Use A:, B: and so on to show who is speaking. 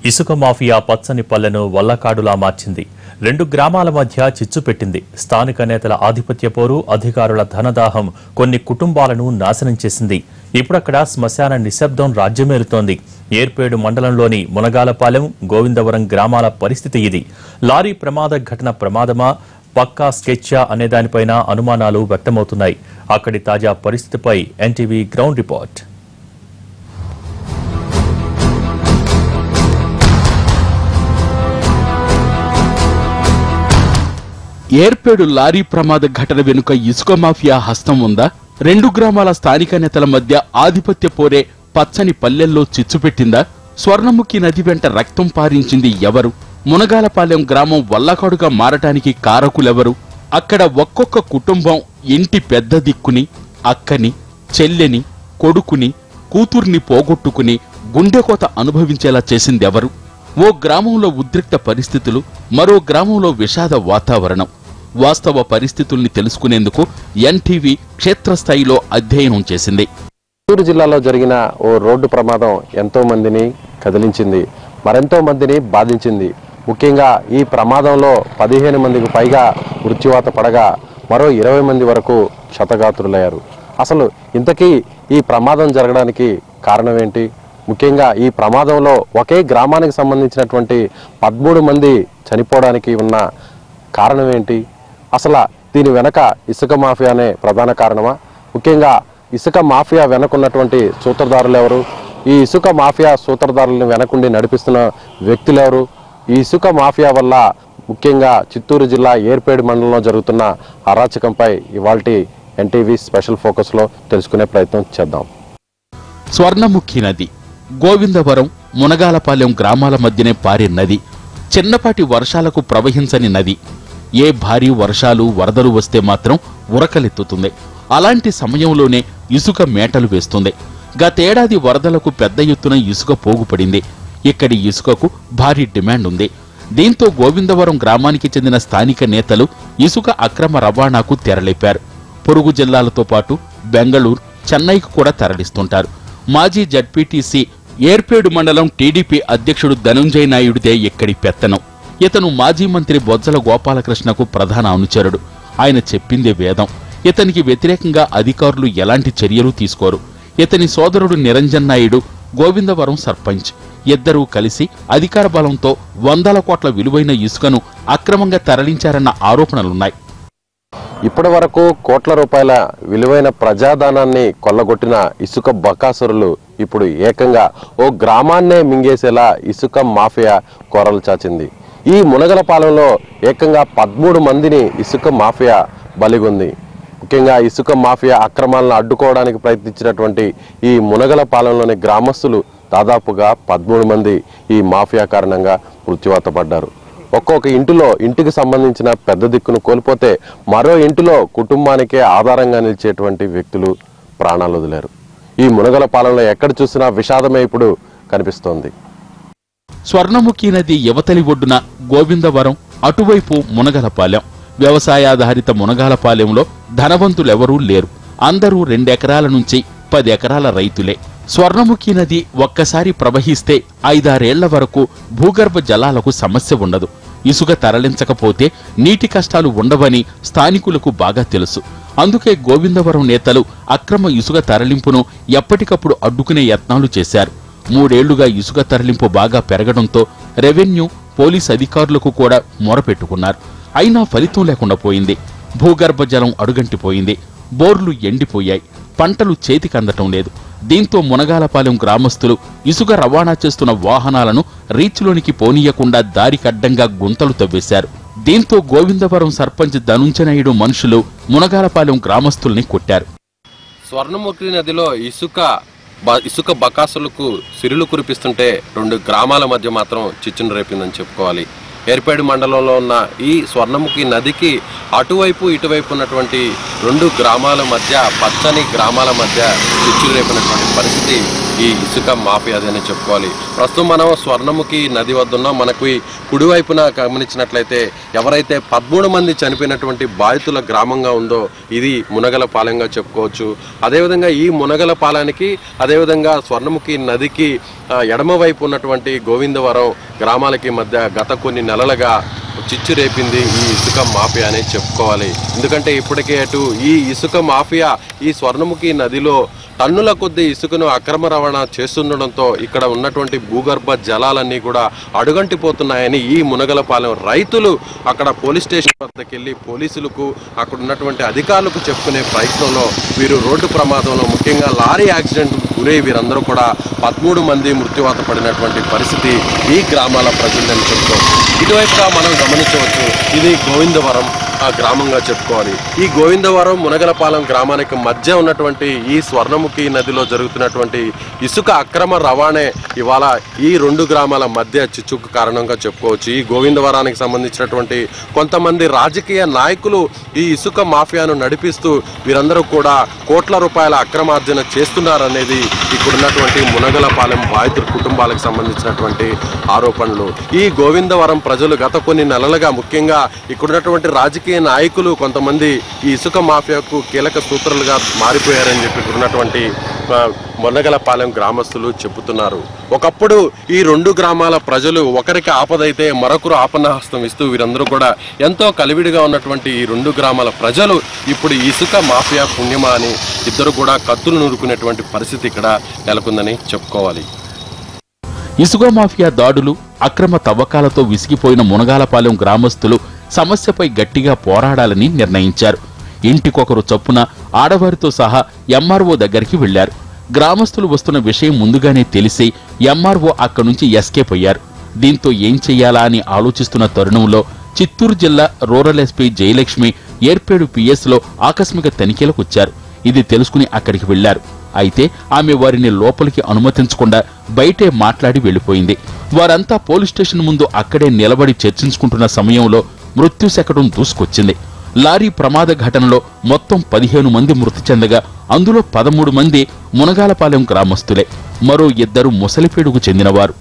A: ఇసుక మాఫియా పచ్చని పల్లెను వల్లకాడులా మార్చింది. రెండు గ్రామాల మధ్య చిచ్చు పెట్టింది. స్థానిక నేతల ఆధిపత్య పోరు, అధికారుల ధనదాహం కొన్ని కుటుంబాలను నాశనం చేసింది. ఇప్పుడక్కడ శ్మశాన నిశ్శబ్దం రాజ్యమేలుతోంది. ఏర్పేడు మండలంలోని మునగాలపాలెం, గోవిందవరం గ్రామాల పరిస్థితి ఇది. లారీ ప్రమాద ఘటన ప్రమాదమా, పక్కా స్కెచ్చా అనే దానిపైన అనుమానాలు వ్యక్తమవుతున్నాయి. అక్కడి తాజా పరిస్థితిపై NTV ground report.
B: Yerpedu lorry ప్రమాద ఘటన వెనుక ఇసుక మాఫియా హస్తం ఉందా? రెండు గ్రామాల స్థానిక నేతల మధ్య ఆధిపత్య పోరే పచ్చని పల్లెల్లో చిచ్చుపెట్టిందా? స్వర్ణముఖి నది వెంట రక్తం పారించింది ఎవరు? మునగాలపాలెం గ్రామం వల్లకాడుగా మారటానికి కారకులెవరు? అక్కడ ఒక్కొక్క కుటుంబం ఇంటి పెద్ద దిక్కుని, అక్కని, చెల్లెని, కొడుకుని, కూతుర్ని పోగొట్టుకుని గుండెకోత అనుభవించేలా చేసిందెవరు? ఓ గ్రామంలో ఉద్రిక్త పరిస్థితులు, మరో గ్రామంలో విషాద వాతావరణం. వాస్తవ పరిస్థితుల్ని తెలుసుకునేందుకు ఎన్టీవీ క్షేత్రస్థాయిలో అధ్యయనం చేసింది.
C: చిత్తూరు జిల్లాలో జరిగిన ఓ రోడ్డు ప్రమాదం ఎంతో మందిని కదిలించింది, మరెంతో మందిని బాధించింది. ముఖ్యంగా ఈ ప్రమాదంలో 15 మందికి పైగా మృత్యువాత పడగా మరో 20 మంది వరకు క్షతగాత్రులయ్యారు. అసలు ఇంతకీ ఈ ప్రమాదం జరగడానికి కారణం ఏంటి? ముఖ్యంగా ఈ ప్రమాదంలో ఒకే గ్రామానికి సంబంధించినటువంటి 13 మంది చనిపోవడానికి ఉన్న కారణం ఏంటి? అసలు దీని వెనక ఇసుక మాఫియానే ప్రధాన కారణమా? ముఖ్యంగా ఇసుక మాఫియా వెనకున్నటువంటి సూత్రధారులు ఎవరు? ఈ ఇసుక మాఫియా సూత్రధారులను వెనకుండి నడిపిస్తున్న వ్యక్తులు ఎవరు? ఈ ఇసుక మాఫియా వల్ల ముఖ్యంగా చిత్తూరు జిల్లా ఏర్పేడు మండలంలో జరుగుతున్న అరాచకంపై ఇవాల్టి ఎన్టీవీ స్పెషల్ ఫోకస్లో తెలుసుకునే ప్రయత్నం చేద్దాం.
B: స్వర్ణముఖి నది గోవిందవరం, మునగాలపాలెం గ్రామాల మధ్యనే పారే నది. చిన్నపాటి వర్షాలకు ప్రవహించని నది. ఏ భారీ వర్షాలు, వరదలు వస్తే మాత్రం ఉరకలెత్తుతుంది. అలాంటి సమయంలోనే ఇసుక మేటలు వేస్తుంది. గతేడాది వరదలకు పెద్ద ఎత్తున ఇసుక పోగుపడింది. ఇక్కడి ఇసుకకు భారీ డిమాండ్ ఉంది. దీంతో గోవిందవరం గ్రామానికి చెందిన స్థానిక నేతలు ఇసుక అక్రమ రవాణాకు తెరలేపారు. పొరుగు జిల్లాలతో పాటు బెంగళూరు, చెన్నైకు కూడా తరలిస్తుంటారు. మాజీ జడ్పీటీసీ, ఏర్పేడు మండలం టీడీపీ అధ్యక్షుడు ధనంజయ నాయుడిదే ఇక్కడి పెత్తనం. ఇతను మాజీ మంత్రి బొజ్జల గోపాలకృష్ణకు ప్రధాన అనుచరుడు. ఆయన చెప్పిందే వేదం. ఇతనికి వ్యతిరేకంగా అధికారులు ఎలాంటి చర్యలు తీసుకోరు. ఇతని సోదరుడు నిరంజన్ నాయుడు గోవిందవరం సర్పంచ్. ఇద్దరూ కలిసి అధికార బలంతో 100 కోట్ల విలువైన ఇసుకను అక్రమంగా తరలించారన్న ఆరోపణలున్నాయి.
C: ఇప్పటి వరకు కోట్ల రూపాయల విలువైన ప్రజాధనాన్ని కొల్లగొట్టిన ఇసుక బకాసురులు ఇప్పుడు ఏకంగా ఓ గ్రామాన్నే మింగేసేలా ఇసుక మాఫియా కోరలు చాచింది. ఈ మునగలపాలెంలో ఏకంగా 13 మందిని ఇసుక మాఫియా బలిగొంది. ముఖ్యంగా ఇసుక మాఫియా అక్రమాలను అడ్డుకోవడానికి ప్రయత్నించినటువంటి ఈ మునగలపాలెంలోని గ్రామస్తులు దాదాపుగా 13 మంది ఈ మాఫియా కారణంగా మృత్యువాత పడ్డారు. ఒక్కొక్క ఇంటికి సంబంధించిన పెద్ద దిక్కును కోల్పోతే మరో ఇంటిలో కుటుంబానికే ఆధారంగా నిలిచేటువంటి వ్యక్తులు ప్రాణాలు వదిలారు. ఈ మునగలపాలెంలో ఎక్కడ చూసినా విషాదమే ఇప్పుడు కనిపిస్తోంది.
B: స్వర్ణముఖి నది యువతలి ఒడ్డున గోవిందవరం, అటువైపు మునగలపాలెం. వ్యవసాయాధారిత మునగాలపాలెంలో ధనవంతులెవరూ లేరు. అందరూ 2 ఎకరాల నుంచి 10 ఎకరాల రైతులే. స్వర్ణముఖి నది ఒక్కసారి ప్రవహిస్తే 5-6 ఏళ్ల వరకు భూగర్భ జలాలకు సమస్య ఉండదు. ఇసుక తరలించకపోతే నీటి కష్టాలు ఉండవని స్థానికులకు బాగా తెలుసు. అందుకే గోవిందవరం నేతలు అక్రమ ఇసుక తరలింపును ఎప్పటికప్పుడు అడ్డుకునే యత్నాలు చేశారు. 3 ఏళ్లుగా ఇసుక తరలింపు బాగా పెరగడంతో రెవెన్యూ, పోలీస్ అధికారులకు కూడా మొరపెట్టుకున్నారు. అయినా ఫలితం లేకుండా పోయింది. భూగర్భ జలం అడుగంటిపోయింది. బోర్లు ఎండిపోయాయి. పంటలు చేతికందటం లేదు. దీంతో మునగాలపాలెం గ్రామస్తులు ఇసుక రవాణా చేస్తున్న వాహనాలను రీచ్లోనికి పోనీయకుండా దారికడ్డంగా గుంతలు తవ్వేశారు. దీంతో గోవిందవరం సర్పంచ్ ధనుంజనాయుడు మనుషులు మునగాలపాలెం గ్రామస్తుల్ని కొట్టారు.
D: స్వర్ణముఖి నదిలో ఇసుక బకాసులకు సిరులు కురిపిస్తుంటే 2 గ్రామాల మధ్య మాత్రం చిచ్చును రేపిందని చెప్పుకోవాలి. ఏర్పేడు మండలంలో ఉన్న ఈ స్వర్ణముఖి నదికి అటువైపు ఇటువైపు ఉన్నటువంటి 2 గ్రామాల మధ్య, పచ్చని గ్రామాల మధ్య చిచ్చులు రేపినటువంటి పరిస్థితి ఈ ఇసుక మాఫియాదని చెప్పుకోవాలి. ప్రస్తుతం మనం స్వర్ణముఖి నది వద్ద ఉన్నాం. మనకు కుడివైపున గమనించినట్లయితే ఎవరైతే 13 మంది చనిపోయినటువంటి బాధితుల గ్రామంగా ఉందో ఇది మునగలపాలెంగా చెప్పుకోవచ్చు. అదేవిధంగా ఈ మునగలపాలెనికి అదేవిధంగా స్వర్ణముఖి నదికి ఎడమవైపు ఉన్నటువంటి గోవిందవరం గ్రామాలకి మధ్య గత కొన్ని నెలలుగా చిచ్చు రేపింది ఈ ఇసుక మాఫియా అని చెప్పుకోవాలి. ఎందుకంటే ఇప్పటికే అటు ఈ ఇసుక మాఫియా ఈ స్వర్ణముఖి నదిలో టన్నుల కొద్ది ఇసుకను అక్రమ రవాణా చేస్తుండడంతో ఇక్కడ ఉన్నటువంటి భూగర్భ జలాలన్నీ కూడా అడుగంటిపోతున్నాయని ఈ మునగలపాలెం రైతులు అక్కడ పోలీస్ స్టేషన్ వద్దకు వెళ్ళి పోలీసులకు అక్కడ ఉన్నటువంటి అధికారులకు చెప్పుకునే ప్రయత్నంలో వీరు రోడ్డు ప్రమాదంలో ముఖ్యంగా లారీ యాక్సిడెంట్ గురై వీరందరూ కూడా 13 మంది మృత్యువాత పడినటువంటి పరిస్థితి ఈ గ్రామాల ప్రజలని చెప్పుకోవచ్చు. ఇటువైపుగా మనం గమనించవచ్చు ఇది గోవిందవరం గ్రామంగా చెప్పుకోవాలి. ఈ గోవిందవరం మునగలపాలెం గ్రామానికి మధ్య ఉన్నటువంటి ఈ స్వర్ణముఖి నదిలో జరుగుతున్నటువంటి ఇసుక అక్రమ రవాణే ఇవాళ ఈ 2 గ్రామాల మధ్య చిచ్చుకు కారణంగా చెప్పుకోవచ్చు. ఈ గోవిందవరానికి సంబంధించినటువంటి కొంతమంది రాజకీయ నాయకులు ఈ ఇసుక మాఫియాను నడిపిస్తూ వీరందరూ కూడా కోట్ల రూపాయల అక్రమార్జన చేస్తున్నారనేది ఇక్కడున్నటువంటి మునగలపాలెం బాధితుల కుటుంబాలకు సంబంధించినటువంటి ఆరోపణలు. ఈ గోవిందవరం ప్రజలు గత కొన్ని నెలలుగా ముఖ్యంగా ఇక్కడున్నటువంటి రాజకీయ నాయకులు కొంతమంది ఈ ఇసుక మాఫియాకు కీలక సూత్రాలుగా మారిపోయారని చెప్పి ఇక్కడున్నటువంటి మునగలపాలెం గ్రామస్తులు చెబుతున్నారు. ఒకప్పుడు ఈ 2 గ్రామాల ప్రజలు ఒకరికి ఆపదైతే మరొకరు ఆపన్నహస్తం ఇస్తూ వీరందరూ కూడా ఎంతో కలివిడిగా ఉన్నటువంటి ఈ 2 గ్రామాల ప్రజలు ఇప్పుడు ఇసుక మాఫియా పుణ్యమా అని ఇద్దరు కూడా కత్తులు నూరుకునేటువంటి పరిస్థితి ఇక్కడ నెలకొందని చెప్పుకోవాలి.
B: ఇసుక మాఫియా దాడులు, అక్రమ తవ్వకాలతో విసిగిపోయిన మునగాలపాలెం గ్రామస్తులు సమస్యపై గట్టిగా పోరాడాలని నిర్ణయించారు. ఇంటికొకరు చొప్పున ఆడవారితో సహా ఎంఆర్ఓ దగ్గరికి వెళ్లారు. గ్రామస్తులు వస్తున్న విషయం ముందుగానే తెలిసి ఎంఆర్ఓ అక్కడి నుంచి ఎస్కేప్ అయ్యారు. దీంతో ఏం చెయ్యాలా అని ఆలోచిస్తున్న తరుణంలో చిత్తూరు జిల్లా రూరల్ ఎస్పీ జయలక్ష్మి ఏర్పేడు పిఎస్లో ఆకస్మిక తనిఖీలకొచ్చారు. ఇది తెలుసుకుని అక్కడికి వెళ్లారు. అయితే ఆమె వారిని లోపలికి అనుమతించకుండా బయటే మాట్లాడి వెళ్లిపోయింది. వారంతా పోలీస్ స్టేషన్ ముందు అక్కడే నిలబడి చర్చించుకుంటున్న సమయంలో మృత్యు శకటం దూసుకొచ్చింది. లారీ ప్రమాద ఘటనలో మొత్తం 15 మంది మృతి చెందగా అందులో 13 మంది మునగాలపాలెం గ్రామస్తులే. మరో 2 ముసలిపేడుకు చెందినవారు.